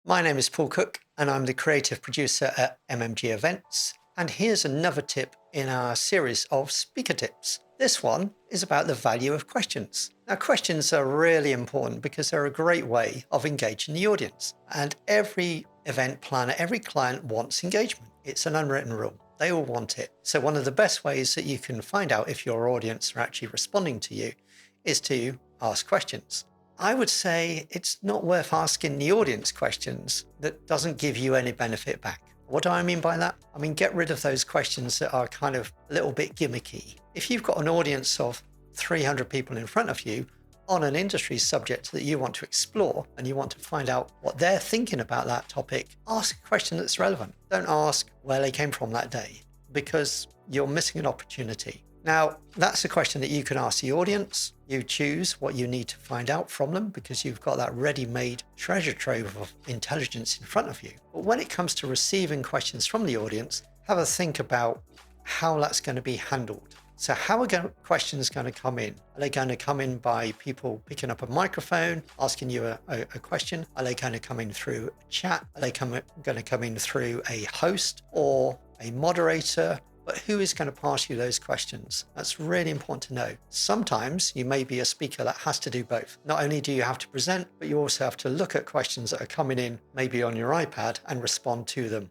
My name is Paul Cook, and I'm the creative producer at MMG Events. And here's another tip in our series of speaker tips. This one is about the value of questions. Now, questions are really important because they're a great way of engaging the audience. And every event planner, every client wants engagement. It's an unwritten rule. They all want it. So one of the best ways that you can find out if your audience are actually responding to you is to ask questions. I would say it's not worth asking the audience questions that doesn't give you any benefit back. What do I mean by that? I mean, get rid of those questions that are kind of a little bit gimmicky. If you've got an audience of 300 people in front of you on an industry subject that you want to explore and you want to find out what they're thinking about that topic, ask a question that's relevant. Don't ask where they came from that day, because you're missing an opportunity. Now, that's a question that you can ask the audience. You choose what you need to find out from them because you've got that ready-made treasure trove of intelligence in front of you. But when it comes to receiving questions from the audience, have a think about how that's going to be handled. So how are questions going to come in? Are they going to come in by people picking up a microphone, asking you a question? Are they going to come in through a chat? Are they going to come in through a host or a moderator? But who is going to pass you those questions? That's really important to know. Sometimes you may be a speaker that has to do both. Not only do you have to present, but you also have to look at questions that are coming in, maybe on your iPad, and respond to them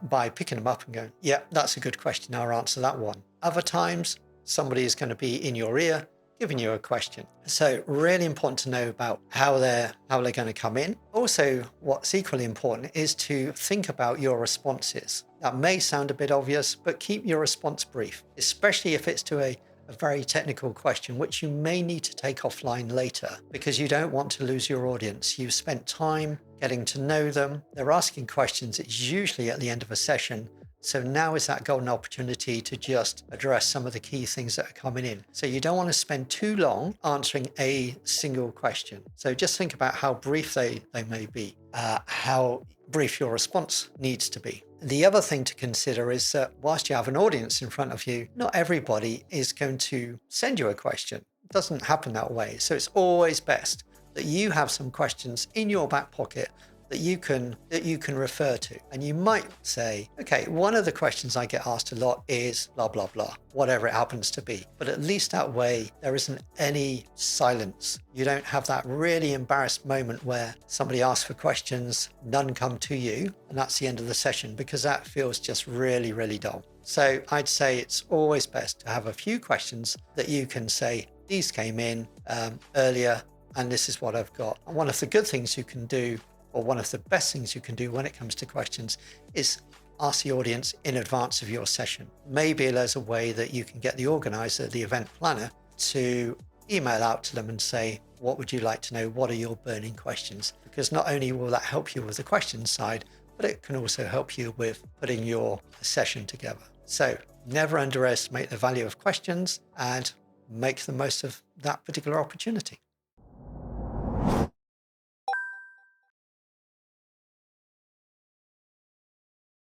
by picking them up and going, yeah, that's a good question. I'll answer that one. Other times, somebody is going to be in your ear giving you a question. So really important to know about how they're going to come in. Also, what's equally important is to think about your responses. That may sound a bit obvious, but keep your response brief, especially if it's to a very technical question, which you may need to take offline later because you don't want to lose your audience. You've spent time getting to know them. They're asking questions. It's usually at the end of a session. So now is that golden opportunity to just address some of the key things that are coming in. So you don't want to spend too long answering a single question. So just think about how brief they may be, how brief your response needs to be. The other thing to consider is that whilst you have an audience in front of you, not everybody is going to send you a question. It doesn't happen that way. So it's always best that you have some questions in your back pocket that you can refer to. And you might say, okay, one of the questions I get asked a lot is blah, blah, blah, whatever it happens to be. But at least that way, there isn't any silence. You don't have that really embarrassed moment where somebody asks for questions, none come to you, and that's the end of the session, because that feels just really, really dull. So I'd say it's always best to have a few questions that you can say, these came in earlier, and this is what I've got. And one of the good things you can do, or one of the best things you can do when it comes to questions, is ask the audience in advance of your session. Maybe there's a way that you can get the organizer, the event planner, to email out to them and say, what would you like to know? What are your burning questions? Because not only will that help you with the questions side, but it can also help you with putting your session together. So never underestimate the value of questions and make the most of that particular opportunity.